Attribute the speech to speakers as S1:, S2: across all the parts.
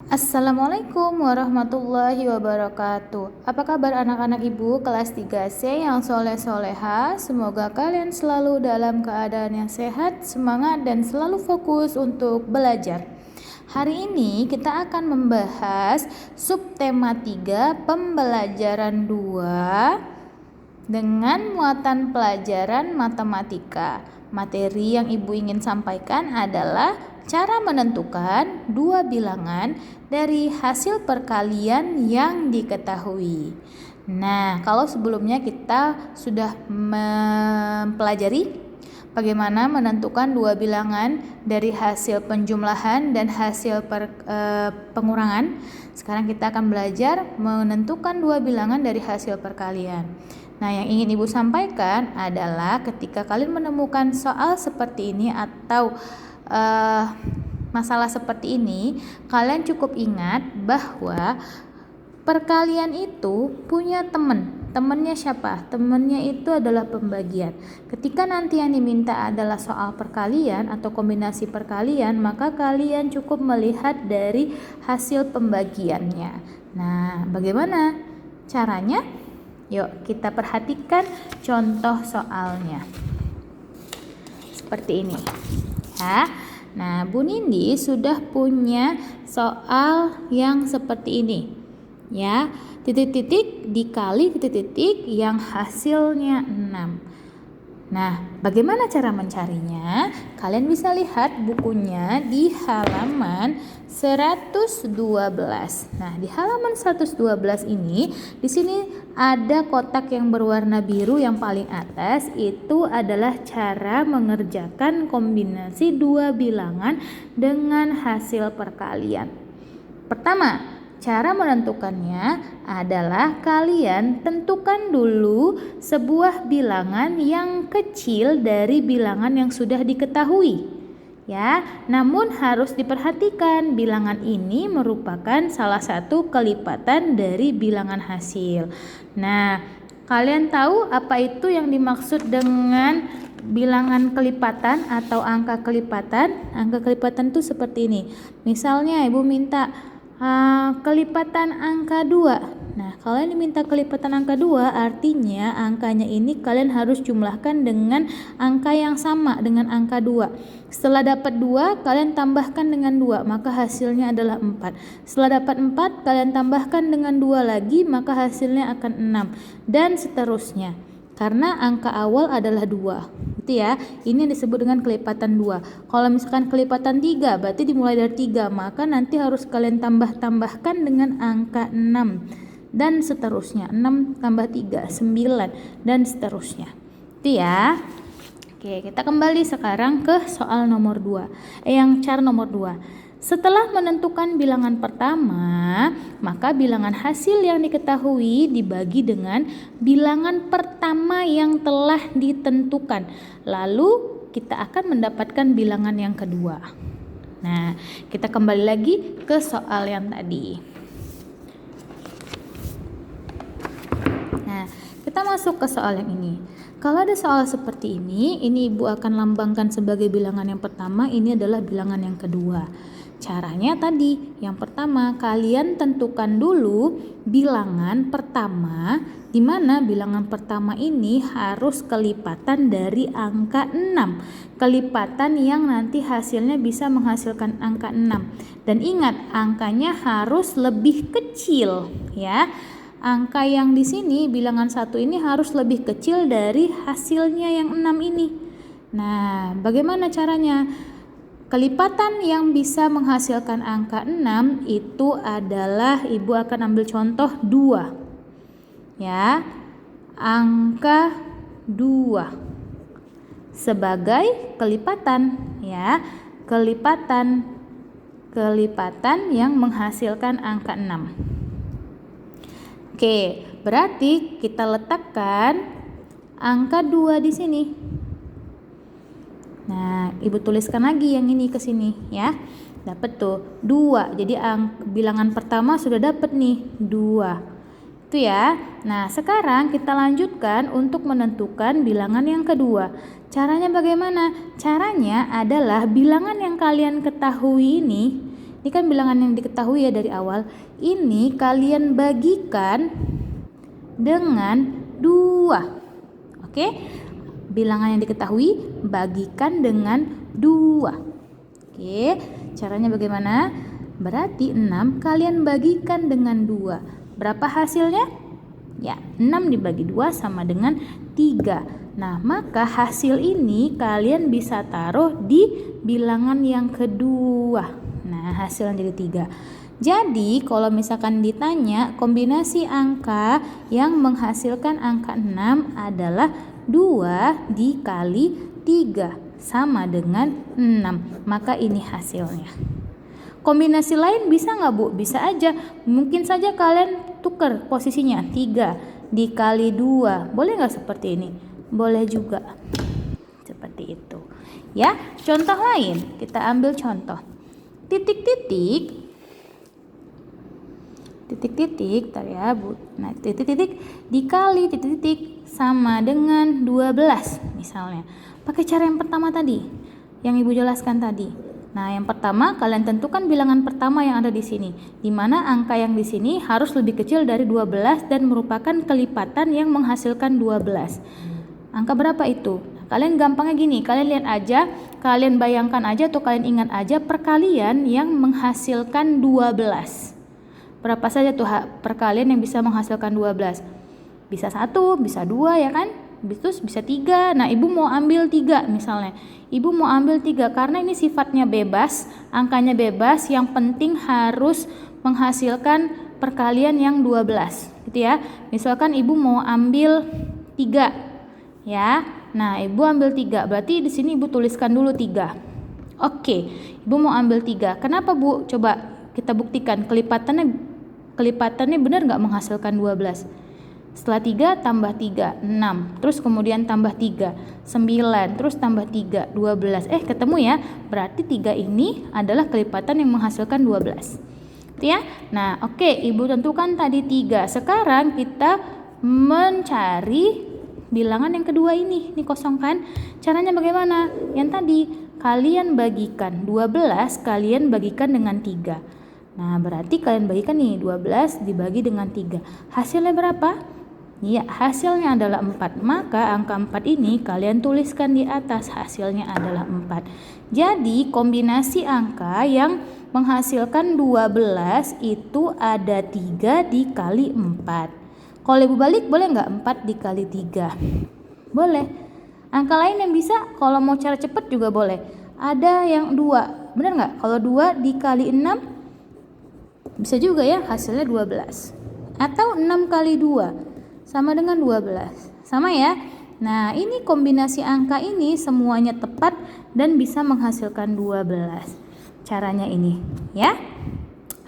S1: Assalamualaikum warahmatullahi wabarakatuh. Apa kabar anak-anak ibu kelas 3C yang soleh-soleha? Semoga kalian selalu dalam keadaan yang sehat, semangat, dan selalu fokus untuk belajar. Hari ini kita akan membahas subtema 3 pembelajaran 2 dengan muatan pelajaran matematika. Materi yang ibu ingin sampaikan adalah cara menentukan dua bilangan dari hasil perkalian yang diketahui. Nah, kalau sebelumnya kita sudah mempelajari bagaimana menentukan dua bilangan dari hasil penjumlahan dan hasil pengurangan, sekarang kita akan belajar menentukan dua bilangan dari hasil perkalian. Nah, yang ingin ibu sampaikan adalah ketika kalian menemukan soal seperti ini atau masalah seperti ini, kalian cukup ingat bahwa perkalian itu punya temannya siapa? Temannya itu adalah pembagian. Ketika nanti yang diminta adalah soal perkalian atau kombinasi perkalian, maka kalian cukup melihat dari hasil pembagiannya. Nah, bagaimana caranya? Yuk kita perhatikan contoh soalnya. Seperti ini ya. Nah, Bu Nindi sudah punya soal yang seperti ini ya, titik-titik dikali titik-titik yang hasilnya 6. Nah, bagaimana cara mencarinya? Kalian bisa lihat bukunya di halaman 112. Nah, di halaman 112 ini, di sini ada kotak yang berwarna biru yang paling atas, itu adalah cara mengerjakan kombinasi dua bilangan dengan hasil perkalian. Pertama, cara menentukannya adalah kalian tentukan dulu sebuah bilangan yang kecil dari bilangan yang sudah diketahui. Ya, namun harus diperhatikan bilangan ini merupakan salah satu kelipatan dari bilangan hasil. Nah, kalian tahu apa itu yang dimaksud dengan bilangan kelipatan atau angka kelipatan? Angka kelipatan itu seperti ini. Misalnya ibu minta kelipatan angka 2. Nah, kalian diminta kelipatan angka 2, artinya angkanya ini kalian harus jumlahkan dengan angka yang sama dengan angka 2. Setelah dapat 2, kalian tambahkan dengan 2, maka hasilnya adalah 4. Setelah dapat 4, kalian tambahkan dengan 2 lagi, maka hasilnya akan 6, dan seterusnya. Karena angka awal adalah 2. Gitu ya. Ini disebut dengan kelipatan 2. Kalau misalkan kelipatan 3, berarti dimulai dari 3, maka nanti harus kalian tambahkan dengan angka 6 dan seterusnya. 6 tambah 3, 9 dan seterusnya. Itu ya. Oke, kita kembali sekarang ke soal nomor 2. Cara nomor 2. Setelah menentukan bilangan pertama, maka bilangan hasil yang diketahui dibagi dengan bilangan pertama yang telah ditentukan. Lalu kita akan mendapatkan bilangan yang kedua. Nah, kita kembali lagi ke soal yang tadi. Nah, kita masuk ke soal yang ini. Kalau ada soal seperti ini ibu akan lambangkan sebagai bilangan yang pertama, ini adalah bilangan yang kedua. Caranya tadi, yang pertama kalian tentukan dulu bilangan pertama, di mana bilangan pertama ini harus kelipatan dari angka 6. Kelipatan yang nanti hasilnya bisa menghasilkan angka 6. Dan ingat, angkanya harus lebih kecil ya. Angka yang di sini bilangan 1 ini harus lebih kecil dari hasilnya yang 6 ini. Nah, bagaimana caranya? Kelipatan yang bisa menghasilkan angka 6 itu adalah ibu akan ambil contoh 2. Ya. Angka 2 sebagai kelipatan ya. Kelipatan yang menghasilkan angka 6. Oke, berarti kita letakkan angka 2 di sini. Nah, ibu tuliskan lagi yang ini ke sini ya. Dapat tuh 2. Jadi bilangan pertama sudah dapat nih 2. Itu ya. Nah, sekarang kita lanjutkan untuk menentukan bilangan yang kedua. Caranya bagaimana? Caranya adalah bilangan yang kalian ketahui ini Ini kan bilangan yang diketahui ya dari awal. Ini kalian bagikan dengan 2. Oke? Bilangan yang diketahui bagikan dengan 2. Oke, caranya bagaimana? Berarti 6 kalian bagikan dengan 2. Berapa hasilnya? Ya, 6 dibagi 2 sama dengan 3. Nah, maka hasil ini kalian bisa taruh di bilangan yang kedua. Nah, hasilnya jadi 3. Jadi, kalau misalkan ditanya kombinasi angka yang menghasilkan angka 6 adalah 2 dikali 3 sama dengan 6. Maka ini hasilnya. Kombinasi lain bisa nggak Bu? Bisa aja. Mungkin saja kalian tukar posisinya 3 dikali 2. Boleh nggak seperti ini? Boleh juga. Seperti itu. Ya, contoh lain. Kita ambil contoh. Titik-titik. Titik-titik, tar ya Bu. Nah, titik-titik dikali titik-titik sama dengan 12 misalnya. Pakai cara yang pertama tadi, yang Ibu jelaskan tadi. Nah, yang pertama kalian tentukan bilangan pertama yang ada di sini, di mana angka yang di sini harus lebih kecil dari 12 dan merupakan kelipatan yang menghasilkan 12. Angka berapa itu? Nah, kalian gampangnya gini, kalian lihat aja, kalian bayangkan aja atau kalian ingat aja perkalian yang menghasilkan 12. Berapa saja tuh perkalian yang bisa menghasilkan 12? Bisa 1, bisa 2 ya kan? Terus bisa 3. Nah, Ibu mau ambil 3 misalnya. Ibu mau ambil 3 karena ini sifatnya bebas, angkanya bebas, yang penting harus menghasilkan perkalian yang 12 gitu ya. Misalkan Ibu mau ambil 3 ya. Nah, Ibu ambil 3, berarti di sini Ibu tuliskan dulu 3. Oke, Ibu mau ambil 3. Kenapa Bu? Coba kita buktikan kelipatannya benar nggak menghasilkan 12? Setelah 3 tambah 3, 6. Terus kemudian tambah 3, 9. Terus tambah 3, 12. Ketemu ya. Berarti 3 ini adalah kelipatan yang menghasilkan 12. Itu ya. Nah, oke, Ibu tentukan tadi 3. Sekarang kita mencari bilangan yang kedua ini. Ini kosong kan? Caranya bagaimana? Yang tadi kalian bagikan 12, kalian bagikan dengan 3. Nah, berarti kalian bagikan nih 12 dibagi dengan 3. Hasilnya berapa? Ya, hasilnya adalah 4. Maka angka 4 ini kalian tuliskan di atas, hasilnya adalah 4. Jadi, kombinasi angka yang menghasilkan 12 itu ada 3 dikali 4. Kalau Ibu balik boleh nggak 4 dikali 3? Boleh. Angka lain yang bisa, kalau mau cara cepat juga boleh. Ada yang 2, benar nggak? Kalau 2 dikali 6 bisa juga ya, hasilnya 12. Atau 6 kali 2 sama dengan 12. Sama ya. Nah, ini kombinasi angka ini semuanya tepat dan bisa menghasilkan 12. Caranya ini, ya.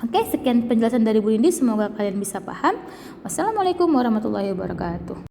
S1: Oke, sekian penjelasan dari Bu Indi, semoga kalian bisa paham. Wassalamualaikum warahmatullahi wabarakatuh.